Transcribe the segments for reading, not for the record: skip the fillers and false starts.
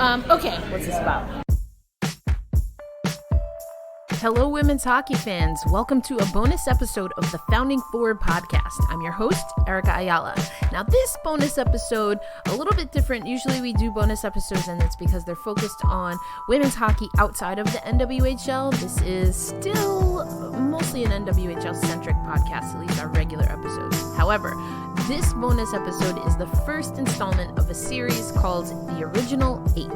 Okay, what's this about? Hello, women's hockey fans. Welcome to a bonus episode of the Founding Forward podcast. I'm your host, Erica Ayala. Now, this bonus episode, a little bit different. Usually we do bonus episodes, and it's because they're focused on women's hockey outside of the NWHL. This is still mostly an NWHL-centric podcast, at least our regular episodes. However, this bonus episode is the first installment of a series called The Original 8.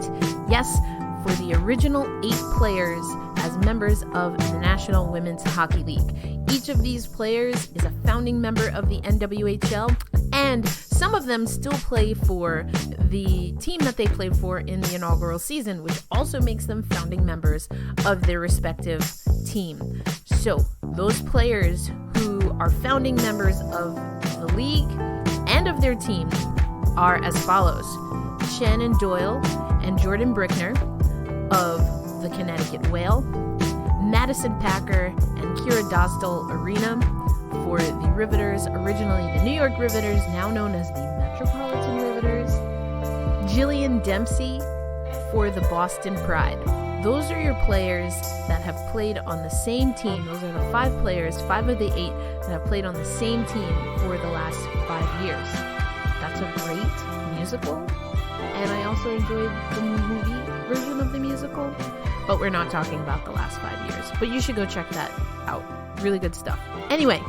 Yes, for the original 8 players as members of the National Women's Hockey League. Each of these players is a founding member of the NWHL, and some of them still play for the team that they played for in the inaugural season, which also makes them founding members of their respective team. So, those players who are founding members of the league and of their team are as follows: Shannon Doyle and Jordan Brickner of the Connecticut Whale, Madison Packer and Kiira Dosdall-Arena for the Riveters, originally the New York Riveters, now known as the Metropolitan Riveters, Jillian Dempsey for the Boston Pride. Those are your players that have played on the same team. Those are the 5 players, 5 of the 8 that have played on the same team for the last 5 years. That's a great musical, and I also enjoyed the movie version of the musical, but we're not talking about the last 5 years. But you should go check that out. Really good stuff. Anyway,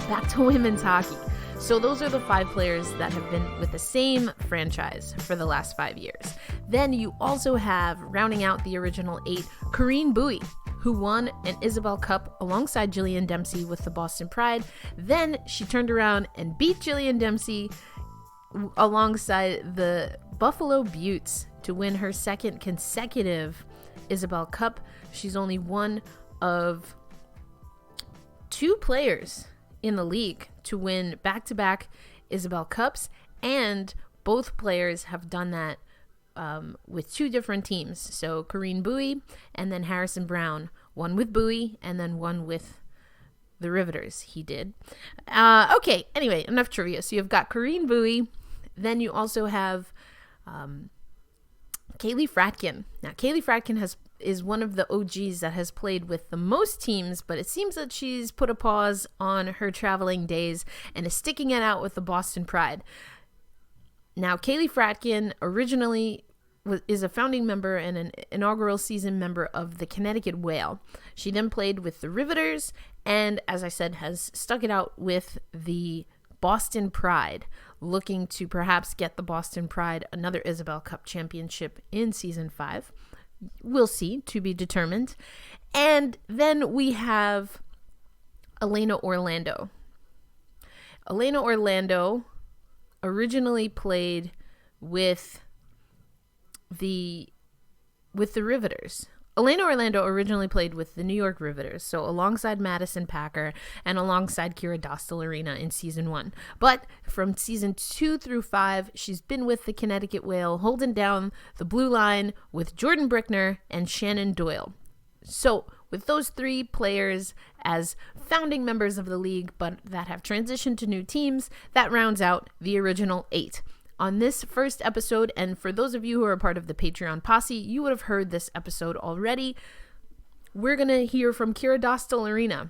back to women's hockey. So those are the 5 players that have been with the same franchise for the last 5 years. Then you also have, rounding out the original 8, Corrine Bowie, who won an Isabel Cup alongside Jillian Dempsey with the Boston Pride. Then she turned around and beat Jillian Dempsey alongside the Buffalo Beauts to win her second consecutive Isabel Cup. She's only one of 2 players in the league to win back-to-back Isabel Cups, and both players have done that with 2 different teams. So Corrine Bowie and then Harrison Brown, one with Bowie and then one with the Riveters. He did. Okay, anyway, enough trivia. So you've got Corrine Bowie, then you also have Kaylee Fratkin. Now, Kaylee Fratkin is one of the OGs that has played with the most teams, but it seems that she's put a pause on her traveling days and is sticking it out with the Boston Pride. Now, Kaylee Fratkin originally is a founding member and an inaugural season member of the Connecticut Whale. She then played with the Riveters and, as I said, has stuck it out with the Boston Pride, looking to perhaps get the Boston Pride another Isabel Cup championship in season 5. We'll see, to be determined. And then we have Elena Orlando. Elena Orlando originally played with the Riveters. Elena Orlando originally played with the New York Riveters, so alongside Madison Packer and alongside Kiira Dosdall-Arena in season 1. But from season 2 through 5, she's been with the Connecticut Whale, holding down the blue line with Jordan Brickner and Shannon Doyle. So with those 3 players as founding members of the league, but that have transitioned to new teams, that rounds out the original 8. On this first episode, and for those of you who are part of the Patreon posse, you would have heard this episode already. We're going to hear from Kiira Dosdall-Arena.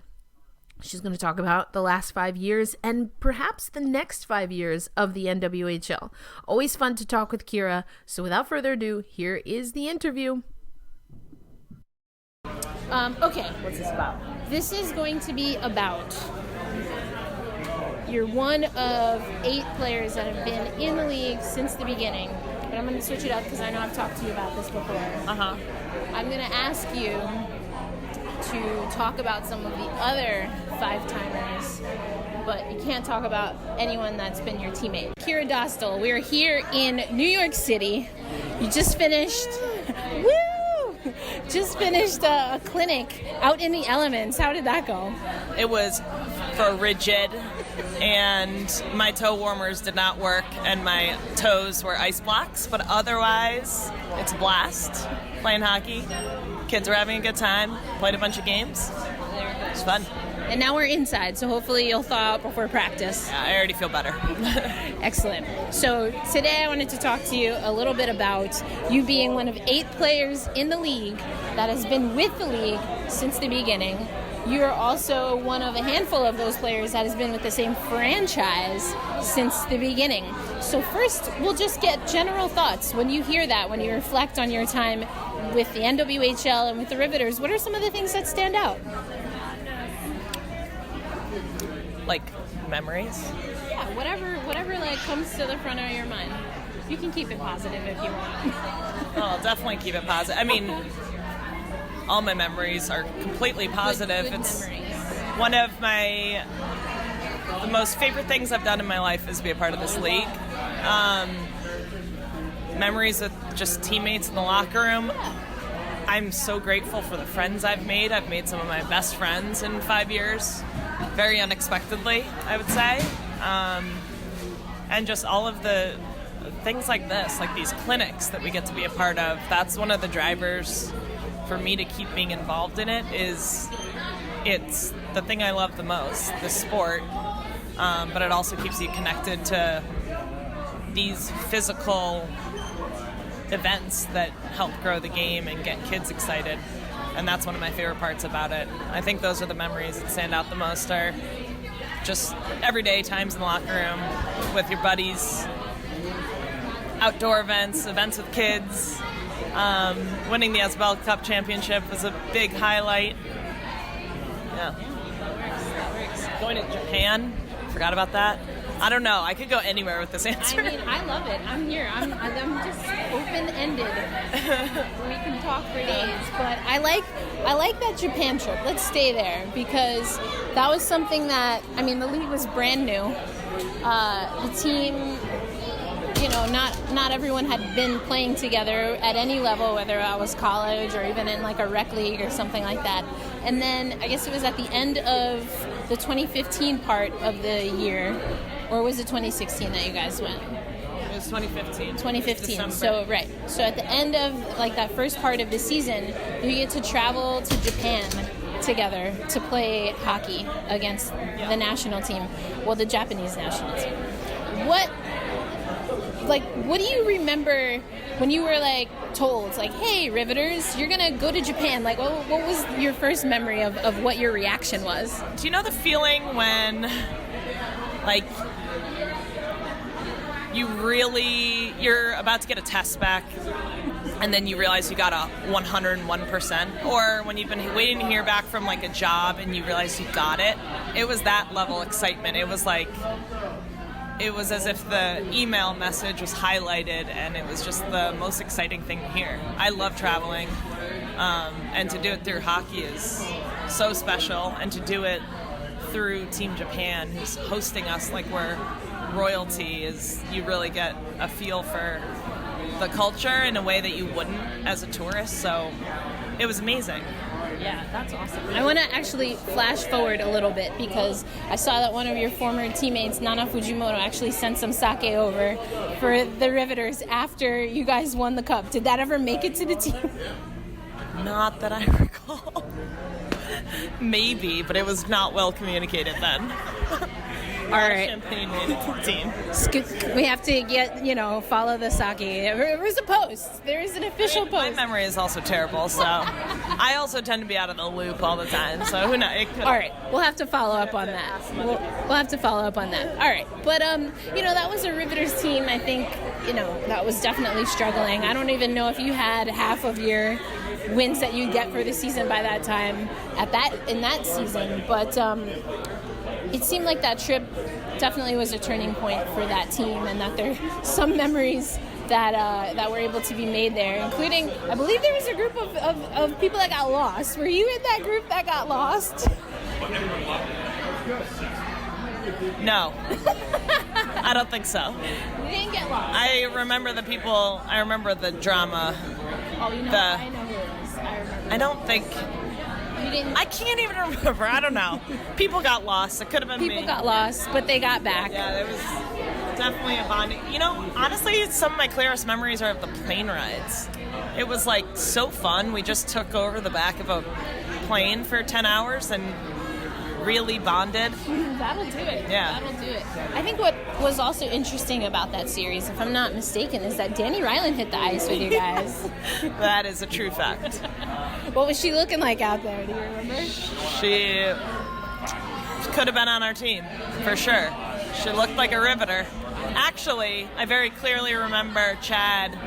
She's going to talk about the last 5 years and perhaps the next 5 years of the NWHL. Always fun to talk with Kiira. So without further ado, here is the interview. Okay, what's this about? This is going to be about... You're one of 8 players that have been in the league since the beginning. But I'm going to switch it up because I know I've talked to you about this before. I'm going to ask you to talk about some of the other 5-timers, but you can't talk about anyone that's been your teammate. Kiira Dosdall, we're here in New York City. You just finished... Woo! Just finished a clinic out in the elements. How did that go? It was frigid, and my toe warmers did not work, and my toes were ice blocks, but otherwise, it's a blast playing hockey. Kids were having a good time, played a bunch of games. It was fun. And now we're inside, so hopefully you'll thaw out before practice. Yeah, I already feel better. Excellent. So today I wanted to talk to you a little bit about you being one of 8 players in the league that has been with the league since the beginning. You are also one of a handful of those players that has been with the same franchise since the beginning. So first, we'll just get general thoughts. When you hear that, when you reflect on your time with the NWHL and with the Riveters, what are some of the things that stand out? Like memories? Yeah, whatever like comes to the front of your mind. You can keep it positive if you want. I'll definitely keep it positive. I mean, all my memories are completely positive. Good it's memories. one of the most favorite things I've done in my life is be a part of this league. Memories with just teammates in the locker room. I'm so grateful for the friends I've made. I've made some of my best friends in 5 years, very unexpectedly, I would say. And just all of the things like this, like these clinics that we get to be a part of, that's one of the drivers for me to keep being involved in it. It's the thing I love the most, the sport, but it also keeps you connected to these physical events that help grow the game and get kids excited. And that's one of my favorite parts about it. I think those are the memories that stand out the most, are just everyday times in the locker room with your buddies, outdoor events with kids. Winning the SBL Cup championship was a big highlight. Yeah. That works. Going to Japan, forgot about that. I don't know. I could go anywhere with this answer. I mean, I love it. I'm here. I'm just open-ended. We can talk for days. But I like that Japan trip. Let's stay there, because that was something that, I mean, the league was brand new. The team, you know, not everyone had been playing together at any level, whether I was college or even in like a rec league or something like that. And then I guess it was at the end of the 2015 part of the year, or was it 2016 that you guys went? It was 2015. 2015. So right. So at the end of like that first part of the season, you get to travel to Japan together to play hockey against the national team. Well, the Japanese national team. What do you remember when you were like told, like, hey, Riveters, you're gonna go to Japan? Like, what was your first memory of what your reaction was? Do you know the feeling when, like, you're about to get a test back and then you realize you got a 101%, or when you've been waiting to hear back from like a job and you realize you got it? It was that level of excitement. It was as if the email message was highlighted, and it was just the most exciting thing to hear. I love traveling, and to do it through hockey is so special, and to do it through Team Japan, who's hosting us like we're royalty, is you really get a feel for the culture in a way that you wouldn't as a tourist. So it was amazing. Yeah, that's awesome. I want to actually flash forward a little bit, because I saw that one of your former teammates, Nana Fujimoto, actually sent some sake over for the Riveters after you guys won the cup. Did that ever make it to the team? Not that I recall. Maybe, but it was not well communicated then. All right. Champagne made it to the team. We have to follow the sake. There was a post. There is an official post. My memory is also terrible, so I also tend to be out of the loop all the time. So who knows? All right, we'll have to follow up on that. We'll have to follow up on that. All right, but that was a Riveters team. I think that was definitely struggling. I don't even know if you had half of your wins that you get for the season by that time in that season, but. It seemed like that trip definitely was a turning point for that team, and that there are some memories that were able to be made there, including, I believe there was a group of people that got lost. Were you in that group that got lost? No. I don't think so. You didn't get lost. I remember the people, I remember the drama. Oh, I know who it is. I remember. I don't think... I can't even remember. I don't know. People got lost. It could have been me. People got lost, but they got back. Yeah, there was definitely a bonding. Honestly, some of my clearest memories are of the plane rides. It was like so fun. We just took over the back of a plane for 10 hours and really bonded. That'll do it. Yeah. That'll do it. I think what was also interesting about that series, if I'm not mistaken, is that Danny Ryland hit the ice with you guys. That is a true fact. What was she looking like out there? Do you remember? She could have been on our team, for sure. She looked like a Riveter. Actually, I very clearly remember Chad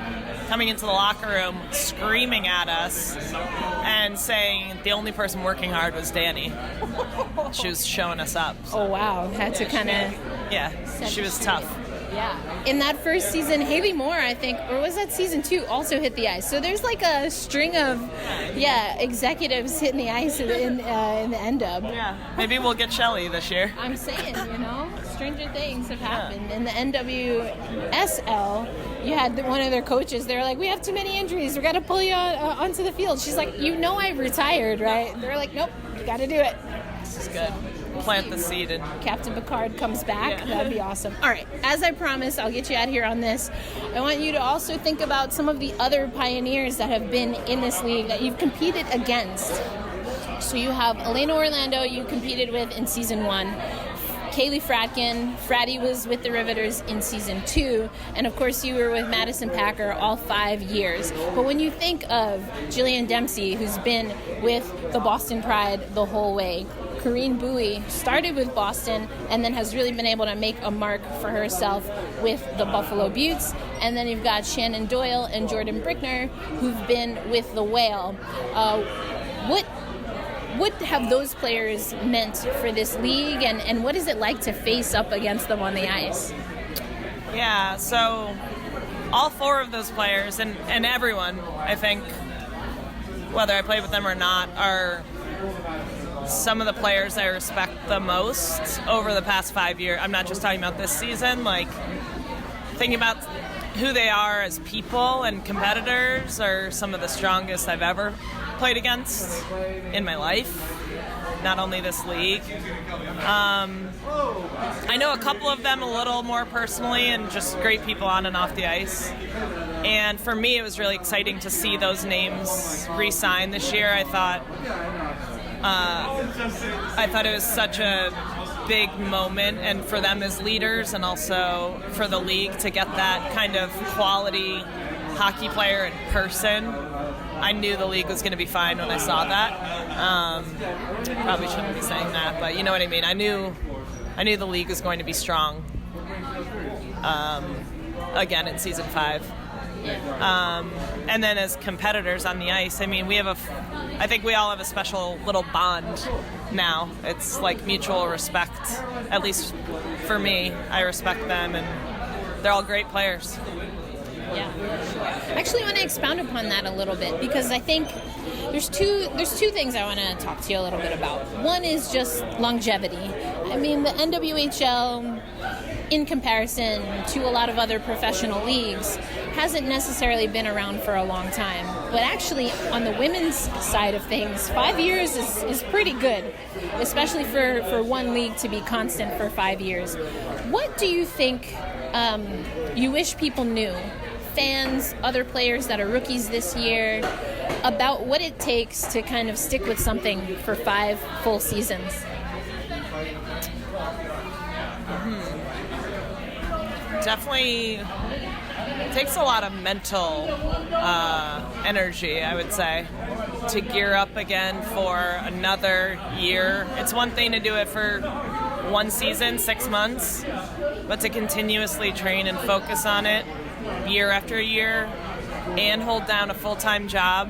coming into the locker room screaming at us and saying the only person working hard was Danny. She was showing us up. Oh, wow. Had to kind of... Yeah, she was tough. Yeah. In that first season, Haley Moore, I think, or was that season 2, also hit the ice. So there's like a string of, executives hitting the ice in the NW. Yeah. Maybe we'll get Shelly this year. I'm saying, stranger things have happened. In the NWSL, you had one of their coaches. They're like, we have too many injuries. We got to pull you onto the field. She's like, I retired, right? They're like, nope, you got to do it. This is good. Plant the seed. And Captain Picard comes back. Yeah. That'd be awesome. All right. As I promised, I'll get you out here on this. I want you to also think about some of the other pioneers that have been in this league that you've competed against. So you have Elena Orlando you competed with in season 1. Kaylee Fratkin. Fratty was with the Riveters in season 2. And of course you were with Madison Packer all 5 years. But when you think of Jillian Dempsey, who's been with the Boston Pride the whole way, Corrine Bowie started with Boston and then has really been able to make a mark for herself with the Buffalo Beauts. And then you've got Shannon Doyle and Jordan Brickner, who've been with the Whale. What have those players meant for this league, and what is it like to face up against them on the ice? Yeah, so all 4 of those players, and everyone, I think, whether I play with them or not, are some of the players I respect the most over the past 5 years. I'm not just talking about this season, like thinking about who they are as people and competitors are some of the strongest I've ever played against in my life, not only this league. I know a couple of them a little more personally and just great people on and off the ice. And for me, it was really exciting to see those names re-sign this year. I thought it was such a big moment, and for them as leaders and also for the league to get that kind of quality hockey player in person. I knew the league was going to be fine when I saw that. Probably shouldn't be saying that, but you know what I mean. I knew the league was going to be strong again in season 5. And then as competitors on the ice, I mean, I think we all have a special little bond now. It's like mutual respect. At least for me, I respect them, and they're all great players. Yeah. I actually want to expound upon that a little bit, because I think there's two things I want to talk to you a little bit about. One is just longevity. I mean, the NWHL, in comparison to a lot of other professional leagues, hasn't necessarily been around for a long time. But actually, on the women's side of things, 5 years is pretty good, especially for one league to be constant for 5 years. What do you think you wish people knew, fans, other players that are rookies this year, about what it takes to kind of stick with something for 5 full seasons? Definitely takes a lot of mental energy, I would say, to gear up again for another year. It's one thing to do it for one season, 6 months, but to continuously train and focus on it year after year and hold down a full-time job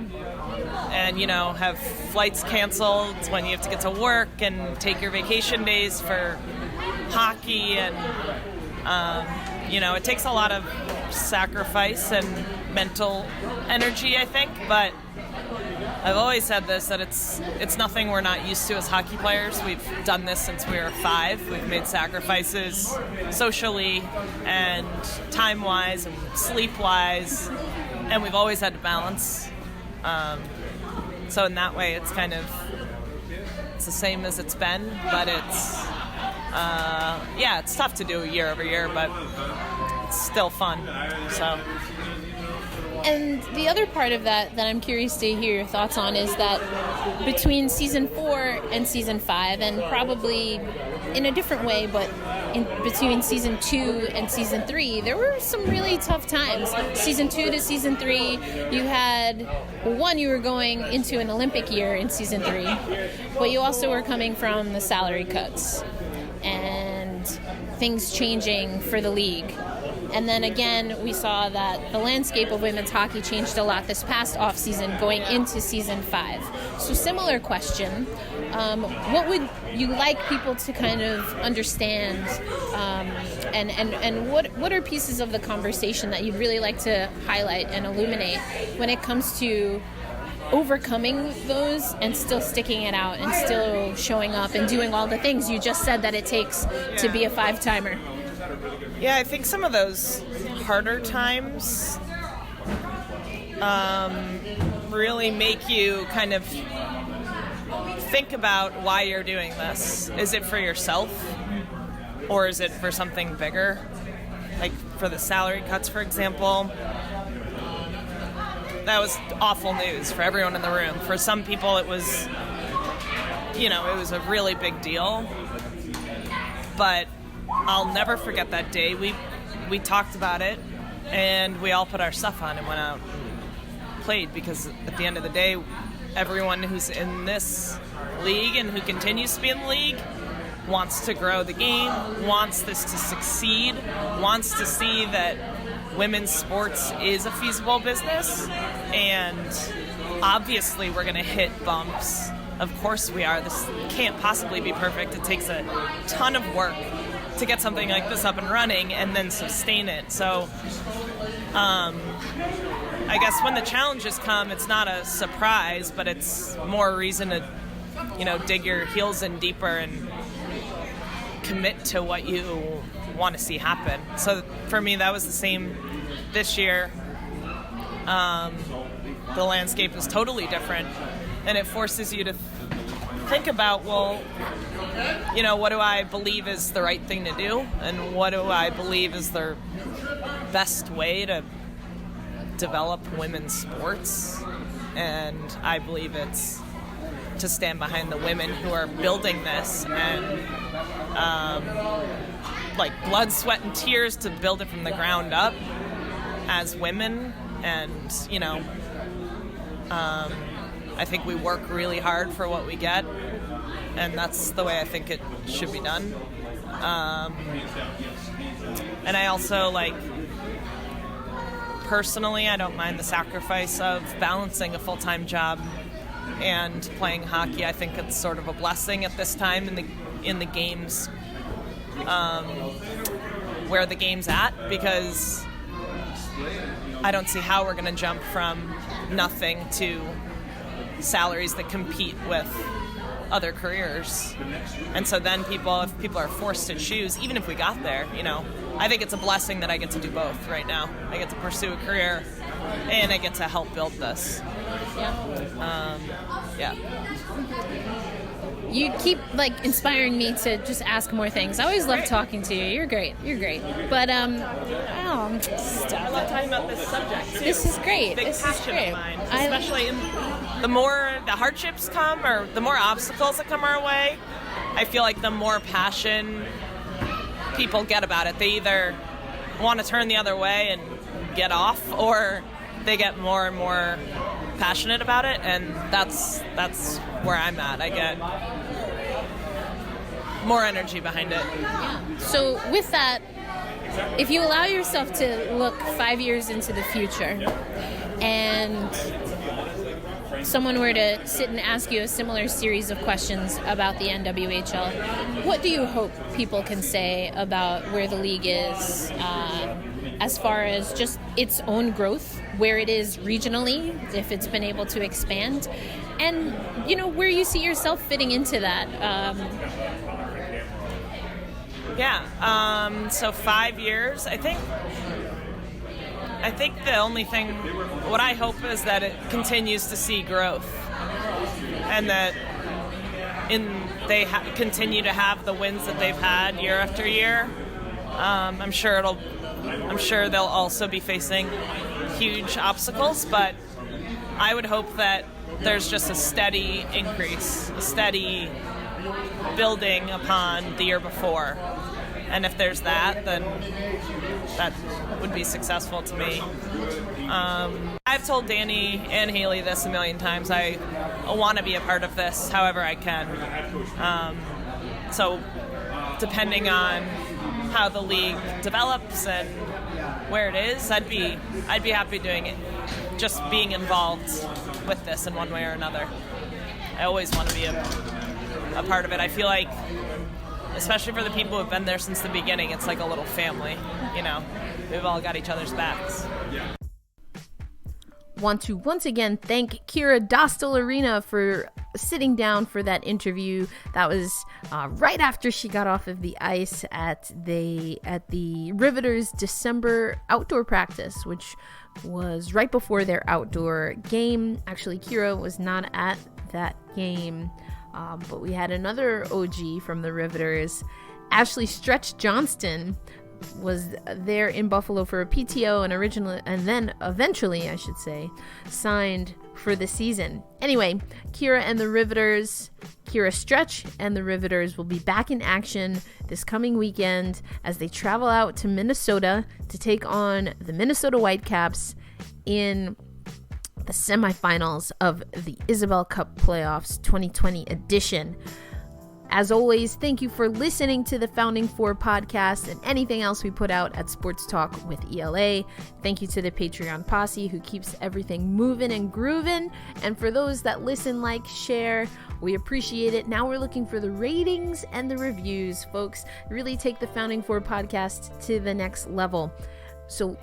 and, have flights canceled when you have to get to work and take your vacation days for hockey and it takes a lot of sacrifice and mental energy, I think, but I've always said this, that it's nothing we're not used to as hockey players. We've done this since we were 5. We've made sacrifices socially and time-wise and sleep-wise, and we've always had to balance. So in that way, it's the same as it's been, but it's tough to do year over year, but it's still fun. So And the other part of that I'm curious to hear your thoughts on is that between season 4 and season 5, and probably in a different way, but between season 2 and season 3, there were some really tough times. Season 2 to season 3, you had, one, you were going into an Olympic year in season 3, but you also were coming from the salary cuts and things changing for the league. And then again, we saw that the landscape of women's hockey changed a lot this past offseason going into season 5. So similar question, what would you like people to kind of understand, and what are pieces of the conversation that you'd really like to highlight and illuminate when it comes to overcoming those and still sticking it out and still showing up and doing all the things you just said that it takes to be a 5-timer? Yeah, I think some of those harder times really make you kind of think about why you're doing this. Is it for yourself, or is it for something bigger? Like for the salary cuts, for example, that was awful news for everyone in the room. For some people, it was, it was a really big deal. But I'll never forget that day. We talked about it, and we all put our stuff on and went out and played, because at the end of the day, everyone who's in this league and who continues to be in the league wants to grow the game, wants this to succeed, wants to see that women's sports is a feasible business. And obviously we're going to hit bumps. Of course we are. This can't possibly be perfect. It takes a ton of work to get something like this up and running and then sustain it. So I guess when the challenges come, it's not a surprise, but it's more a reason to, dig your heels in deeper and commit to what you want to see happen. So for me, that was the same this year. The landscape is totally different, and it forces you to think about, what do I believe is the right thing to do, and what do I believe is the best way to develop women's sports. And I believe it's to stand behind the women who are building this, and blood, sweat, and tears to build it from the ground up as women. And I think we work really hard for what we get, and that's the way I think it should be done. And I also, personally, I don't mind the sacrifice of balancing a full-time job and playing hockey. I think it's sort of a blessing at this time in the game's where the game's at, because I don't see how we're going to jump from nothing to salaries that compete with other careers. And so then if people are forced to choose, even if we got there, I think it's a blessing that I get to do both right now. I get to pursue a career, and I get to help build this. Yeah. You keep inspiring me to just ask more things. I always love talking to you. You're great. But stop. I love talking about this subject too. This is great. Big this passion is great. of mine. Especially the more the hardships come, or the more obstacles that come our way, I feel like the more passion people get about it. They either want to turn the other way and get off, or they get more and more passionate about it, and that's where I'm at. I get more energy behind it. Yeah. So with that, if you allow yourself to look 5 years into the future, and someone were to sit and ask you a similar series of questions about the NWHL, what do you hope people can say about where the league is as far as just its own growth, where it is regionally, if it's been able to expand, and where you see yourself fitting into that? So 5 years, I think the only thing, what I hope is that it continues to see growth, and that they continue to have the wins that they've had year after year. I'm sure they'll also be facing huge obstacles, but I would hope that there's just a steady increase, a steady building upon the year before. And if there's that, then that would be successful to me. I've told Danny and Haley this a million times. I want to be a part of this however I can. So depending on how the league develops and where it is, I'd be happy doing it. Just being involved with this in one way or another. I always want to be a part of it. I feel like, especially for the people who've been there since the beginning, it's like a little family, you know. We've all got each other's backs. Want to once again thank Kiira Dosdall-Arena for sitting down for that interview. That was right after she got off of the ice at the Riveters December outdoor practice, which was right before their outdoor game. Actually, Kiira was not at that game, but we had another OG from the Riveters, Ashley Stretch Johnston, was there in Buffalo for a PTO and then eventually, I should say, signed for the season. Anyway, Kiira Stretch and the Riveters will be back in action this coming weekend as they travel out to Minnesota to take on the Minnesota Whitecaps in the semifinals of the Isabel Cup Playoffs 2020 edition. As always, thank you for listening to the Founding Four podcast and anything else we put out at Sports Talk with ELA. Thank you to the Patreon posse who keeps everything moving and grooving. And for those that listen, like, share, we appreciate it. Now we're looking for the ratings and the reviews, folks. Really take the Founding Four podcast to the next level. So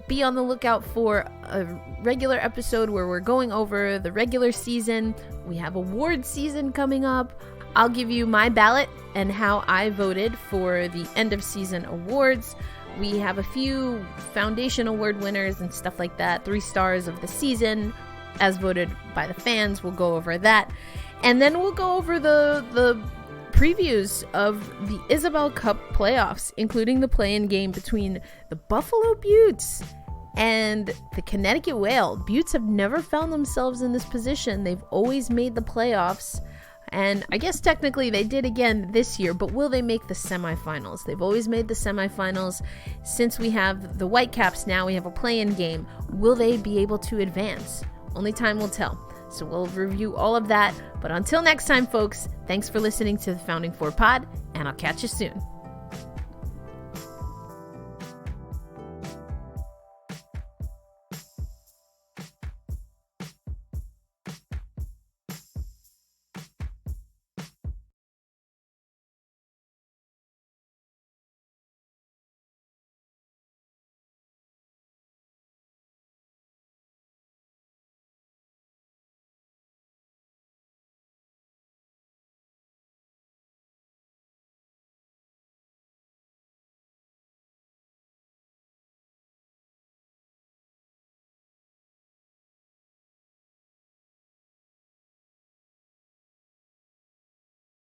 be on the lookout for a regular episode where we're going over the regular season. We have award season coming up. I'll give you my ballot and how I voted for the end of season awards. We have a few foundation award winners and stuff like that. 3 stars of the season as voted by the fans. We'll go over that. And then we'll go over the previews of the Isabel Cup playoffs, including the play-in game between the Buffalo Beauts and the Connecticut Whale. Beauts have never found themselves in this position. They've always made the playoffs. And I guess technically they did again this year, but will they make the semifinals? They've always made the semifinals. Since we have the Whitecaps now, we have a play-in game. Will they be able to advance? Only time will tell. So we'll review all of that. But until next time, folks, thanks for listening to the Founding Four Pod, and I'll catch you soon.